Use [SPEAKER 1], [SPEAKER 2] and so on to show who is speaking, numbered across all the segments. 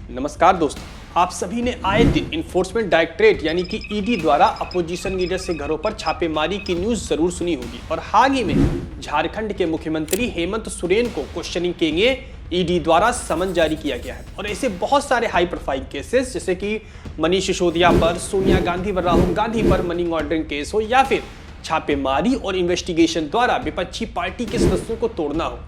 [SPEAKER 1] नमस्कार दोस्तों, आप सभी ने आए दिन इन्फोर्समेंट डायरेक्टरेट यानी कि ईडी द्वारा अपोजिशन लीडर से घरों पर छापेमारी की न्यूज जरूर सुनी होगी। और हाल ही में झारखंड के मुख्यमंत्री हेमंत सोरेन को क्वेश्चनिंग के लिए ईडी द्वारा समन जारी किया गया है। और ऐसे बहुत सारे हाई प्रोफाइल केसेस जैसे कि मनीष सिसोदिया पर, सोनिया गांधी व राहुल गांधी पर मनी लॉन्ड्रिंग केस हो, या फिर छापेमारी और इन्वेस्टिगेशन द्वारा विपक्षी पार्टी के सदस्यों को तोड़ना हो,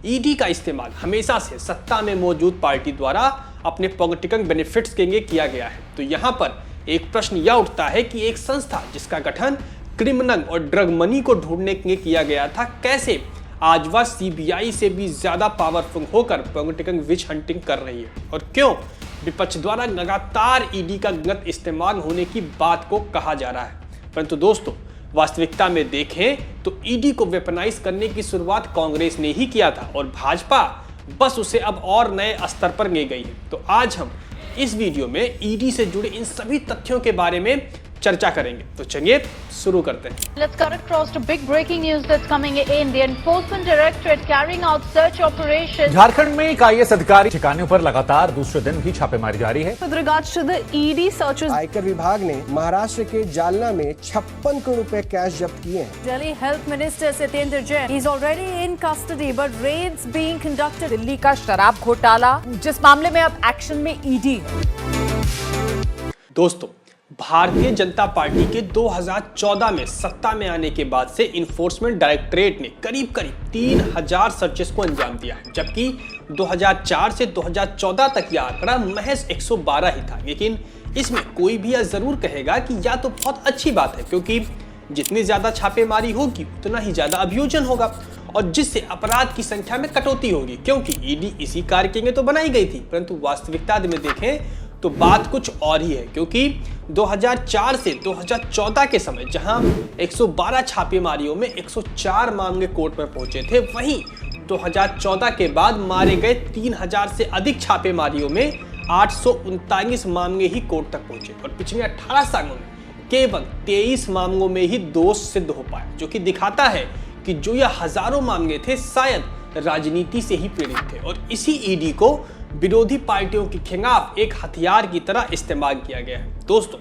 [SPEAKER 1] ईडी का इस्तेमाल हमेशा से सत्ता में मौजूद पार्टी द्वारा अपने पॉलिटिकल बेनिफिट्स के लिए किया गया है। तो यहाँ पर एक प्रश्न यह उठता है कि एक संस्था जिसका गठन क्रिमिनल और ड्रग मनी को ढूंढने के लिए किया गया था, कैसे आज वह सीबीआई से भी ज्यादा पावरफुल होकर पॉलिटिकल विच हंटिंग कर रही है, और क्यों विपक्ष द्वारा लगातार ईडी का गलत इस्तेमाल होने की बात को कहा जा रहा है। परंतु दोस्तों, वास्तविकता में देखें तो ईडी को वेपनाइज करने की शुरुआत कांग्रेस ने ही किया था और भाजपा बस उसे अब और नए स्तर पर ले गई है। तो आज हम इस वीडियो में ईडी से जुड़े इन सभी तथ्यों के बारे में चर्चा करेंगे। तो चलिए शुरू करते हैं।
[SPEAKER 2] Let's cut across to big breaking news that's coming in. The Enforcement Directorate carrying out search operations.
[SPEAKER 3] Jharkhand में एक आईएएस अधिकारी ठिकानों पर लगातार दूसरे दिन भी छापेमारी जारी है।
[SPEAKER 4] With regards to the ED searches,
[SPEAKER 5] आयकर विभाग ने महाराष्ट्र के जालना में 56 करोड़ रुपए कैश जब्त किए हैं।
[SPEAKER 4] Delhi Health Minister Satyendra Jain is already in custody, but raids being conducted.
[SPEAKER 6] Delhi का शराब घोटाला, जिस मामले में अब एक्शन में ईडी।
[SPEAKER 1] दोस्तों, भारतीय जनता पार्टी के 2014 में सत्ता में आने के बाद से इन्फोर्समेंट डायरेक्टरेट ने करीब 3000 सर्चेस को अंजाम दिया है, जबकि 2004 से 2014 तक यह आंकड़ा महज 112 ही था। लेकिन इसमें कोई भी यह जरूर कहेगा कि यह तो बहुत अच्छी बात है, क्योंकि जितनी ज्यादा छापेमारी होगी उतना ही ज्यादा अभियोजन होगा और जिससे अपराध की संख्या में कटौती होगी, क्योंकि ईडी इसी कार्य के लिए तो बनाई गई थी। परंतु वास्तविकता में देखें तो बात कुछ और ही है, क्योंकि 2004 से 2014 के समय जहां 112 छापेमारियों में 104 मामले कोर्ट में पहुंचे थे, वहीं 2014 के बाद मारे गए 3000 से अधिक छापेमारियों में 839 मामले ही कोर्ट तक पहुंचे और पिछले 18 सालों में केवल 23 मामलों में ही दोष सिद्ध हो पाए, जो कि दिखाता है कि जो यह हजारों मामले थे शायद राजनीति से ही प्रेरित थे और इसी ईडी को विरोधी पार्टियों के खिलाफ एक हथियार की तरह इस्तेमाल किया गया है। दोस्तों,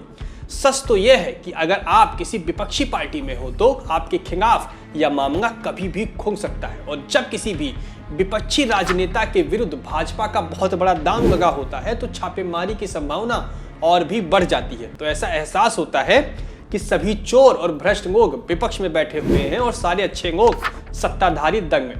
[SPEAKER 1] सच तो यह है कि अगर आप किसी विपक्षी पार्टी में हो तो आपके खिलाफ यह मामला कभी भी खुल सकता है, और जब किसी भी विपक्षी राजनेता के विरुद्ध भाजपा का बहुत बड़ा दांव लगा होता है तो छापेमारी की संभावना और भी बढ़ जाती है। तो ऐसा एहसास होता है कि सभी चोर और भ्रष्ट लोग विपक्ष में बैठे हुए हैं और सारे अच्छे लोग सत्ताधारी दल में।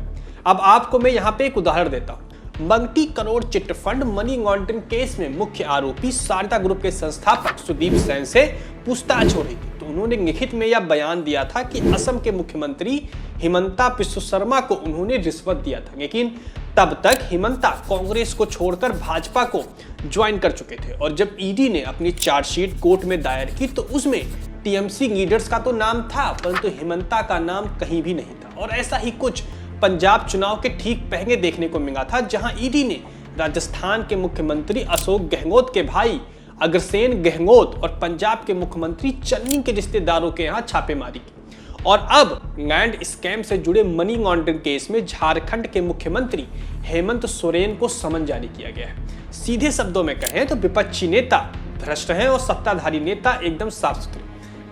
[SPEAKER 1] अब आपको मैं यहाँ पे एक उदाहरण देता हूँ। Multi crore chit fund money laundering case में मुख्य आरोपी शारदा ग्रुप के संस्थापक सुदीप सेन से पूछताछ हो रही थी, तो उन्होंने लिखित में यह बयान दिया था कि असम के मुख्यमंत्री हिमंता बिस्वा शर्मा को उन्होंने रिश्वत दिया था। लेकिन तब तक हिमंता कांग्रेस को छोड़कर भाजपा को ज्वाइन कर चुके थे और जब ईडी ने अपनी चार्जशीट कोर्ट में दायर की तो उसमें टीएमसी लीडर्स का तो नाम था, परंतु हिमंता का नाम कहीं भी नहीं था। और ऐसा ही कुछ पंजाब चुनाव के ठीक पहले देखने को मिला था, जहां ईडी ने राजस्थान के मुख्यमंत्री अशोक गहलोत के भाई अग्रसेन गहलोत और पंजाब के मुख्यमंत्री चन्नी के रिश्तेदारों के यहां छापेमारी की। और अब लैंड स्कैम से जुड़े मनी लॉन्ड्रिंग केस में झारखंड के मुख्यमंत्री हेमंत सोरेन को समन जारी किया गया है। सीधे शब्दों में कहें तो विपक्षी नेता भ्रष्ट हैं और सत्ताधारी नेता एकदम साफ सुथरे।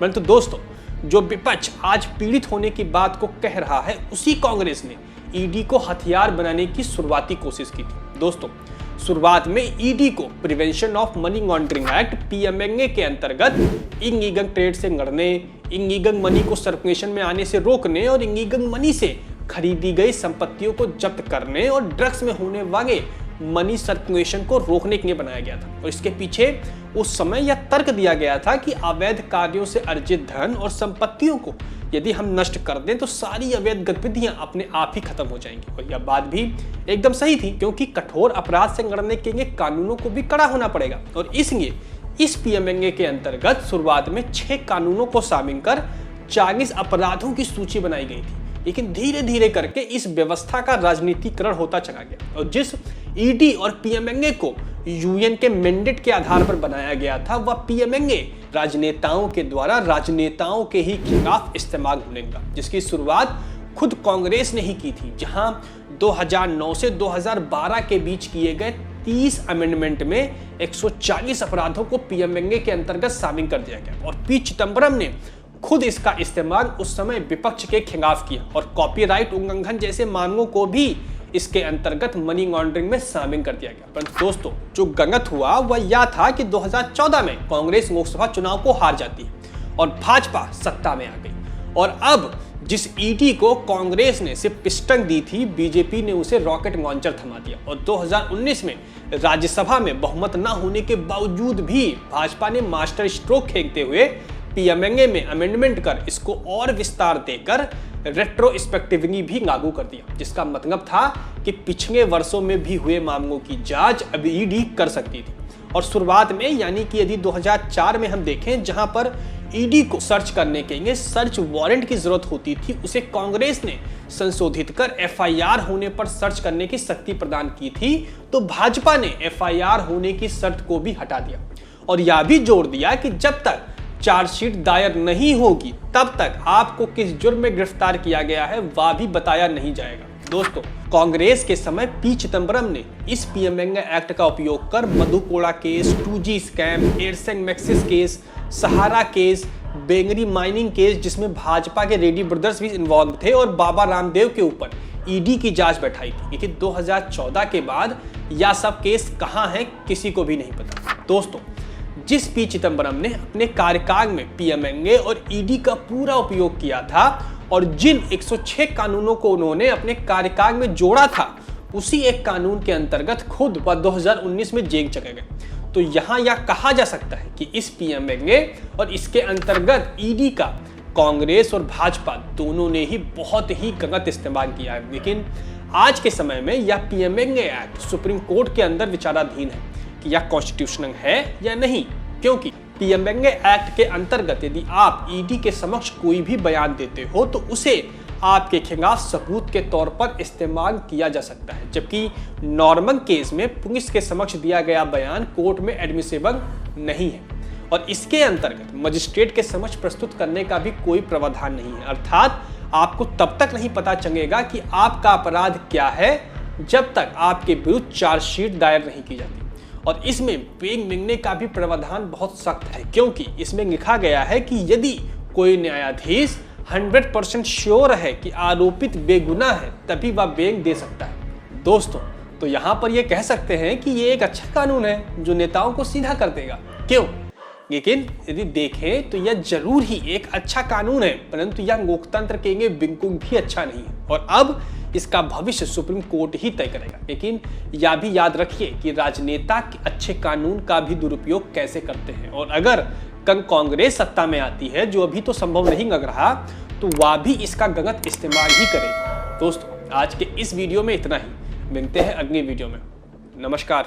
[SPEAKER 1] परंतु दोस्तों, जो विपक्ष आज पीड़ित होने की बात को कह रहा है, उसी कांग्रेस ने ईडी को हथियार बनाने की शुरुआती कोशिश की थी। दोस्तों, शुरुआत में ईडी को prevention of money laundering act PMLA के अंतर्गत इनलीगल ट्रेड से लड़ने, इनलीगल मनी को सर्कुलेशन में आने से रोकने और इनलीगल मनी से खरीदी गई संपत्तियों को जब्त करने और ड्रग्स में होने वाले मनी सर्कुलेशन को रोकने के लिए बनाया गया था। और इसके पीछे उस समय यह तर्क दिया गया था कि अवैध कार्यों से अर्जित धन और संपत्तियों को यदि हम नष्ट कर दें तो सारी अवैध गतिविधियां अपने आप ही खत्म हो जाएंगी। और यह बात भी एकदम सही थी, क्योंकि कठोर अपराध से लड़ने के लिए कानूनों को भी कड़ा होना पड़ेगा। और इसलिए इस पीएमएलए के अंतर्गत शुरुआत में 6 कानूनों को शामिल कर 40 अपराधों की सूची बनाई गई थी। लेकिन धीरे धीरे करके इस व्यवस्था का राजनीतिकरण होता चला गया और जिस ईडी और पीएमएलए को यूएन के मैंडेट के आधार पर बनाया गया था, वह पीएमएलए राजनेताओं के द्वारा राजनेताओं के ही खिलाफ इस्तेमाल होने लगा, जिसकी शुरुआत खुद कांग्रेस ने ही की थी, जहां 2009 से 2012 के बीच किए गए 30 अमेंडमेंट में 140 अपराधों को पीएमएलए के अंतर्गत शामिल कर दिया गया और पी चिदंबरम ने खुद इसका इस्तेमाल उस समय विपक्ष के खिलाफ किया और कॉपीराइट उल्लंघन जैसे मामलों को भी इसके अंतर्गत मनी लॉन्ड्रिंग में शामिल कर दिया गया। परंतु दोस्तों, जो गलत हुआ वह यह था कि 2014 में कांग्रेस लोकसभा चुनाव को हार जाती है और भाजपा सत्ता में आ गई और अब जिस ईडी को कांग्रेस ने सिर्फ पिस्टन दी थी, बीजेपी ने उसे रॉकेट लॉन्चर थमा दिया और 2019 में राज्यसभा में बहुमत न होने के बावजूद भी भाजपा ने मास्टर स्ट्रोक खेलते हुए पीएमएलए में अमेंडमेंट कर इसको और विस्तार देकर रेट्रोस्पेक्टिवली भी लागू कर दिया, जिसका मतलब था कि पिछले वर्षों में भी हुए मामलों की जांच अब ईडी कर सकती थी। और शुरुआत में यानी कि यदि 2004 में हम देखें, जहां पर ईडी को सर्च करने के लिए सर्च वारंट की जरूरत होती थी, उसे कांग्रेस ने संशोधित कर एफआईआर होने पर सर्च करने की शक्ति प्रदान की थी, तो भाजपा ने एफआईआर होने की शर्त को भी हटा दिया और यह भी जोड़ दिया कि जब तक चार्जशीट दायर नहीं होगी तब तक आपको किस जुर्म में गिरफ्तार किया गया है वह भी बताया नहीं जाएगा। दोस्तों, कांग्रेस के समय पी चिदंबरम ने इस पीएमएलए एक्ट का उपयोग कर Madhu Koda case, 2G scam, Aircel Maxis case, सहारा केस, बेंगरी माइनिंग केस जिसमें भाजपा के रेड्डी ब्रदर्स भी इन्वॉल्व थे और बाबा रामदेव के ऊपर ईडी की जांच बैठाई थी। लेकिन 2014 के बाद यह सब केस कहां है किसी को भी नहीं पता। दोस्तों, जिस पी चिदंबरम ने अपने कार्यकाल में पीएमएलए और ईडी का पूरा उपयोग किया था और जिन 106 कानूनों को उन्होंने अपने कार्यकाल में जोड़ा था, उसी एक कानून के अंतर्गत खुद वह 2019 में जेल चले गए। तो यहां यह कहा जा सकता है कि इस पीएमएलए और इसके अंतर्गत ईडी का कांग्रेस और भाजपा दोनों ने ही बहुत ही गलत इस्तेमाल किया है। लेकिन आज के समय में यह पीएमएलए एक्ट सुप्रीम कोर्ट के अंदर विचाराधीन है कि यह कॉन्स्टिट्यूशनल है या नहीं, क्योंकि पीएमएलए एक्ट के अंतर्गत यदि आप ईडी के समक्ष कोई भी बयान देते हो तो उसे आपके खिलाफ सबूत के तौर पर इस्तेमाल किया जा सकता है, जबकि नॉर्मल केस में पुलिस के समक्ष दिया गया बयान कोर्ट में एडमिसिबल नहीं है और इसके अंतर्गत मजिस्ट्रेट के समक्ष प्रस्तुत करने का भी कोई प्रावधान नहीं है। अर्थात आपको तब तक नहीं पता चलेगा कि आपका अपराध क्या है जब तक आपके विरुद्ध चार्जशीट दायर नहीं की जाती। और इसमें बेल मिलने का भी प्रावधान बहुत सख्त है, क्योंकि इसमें लिखा गया है कि यदि कोई न्यायाधीश 100% श्योर है कि आरोपित बेगुनाह है तभी वह बेल दे सकता है। दोस्तों, तो यहाँ पर यह कह सकते हैं कि ये एक अच्छा कानून है जो नेताओं को सीधा कर देगा, क्यों? लेकिन यदि देखें तो यह जरूर ही एक अच्छा कानून है, परंतु यह लोकतंत्र के लिए बिल्कुल भी अच्छा नहीं है और अब इसका भविष्य सुप्रीम कोर्ट ही तय करेगा। लेकिन यह भी याद रखिए कि राजनेता अच्छे कानून का भी दुरुपयोग कैसे करते हैं और अगर कल कांग्रेस सत्ता में आती है, जो अभी तो संभव नहीं लग रहा, तो वह भी इसका गलत इस्तेमाल ही करेगी। दोस्तों, आज के इस वीडियो में इतना ही। मिलते हैं अगली वीडियो में। नमस्कार।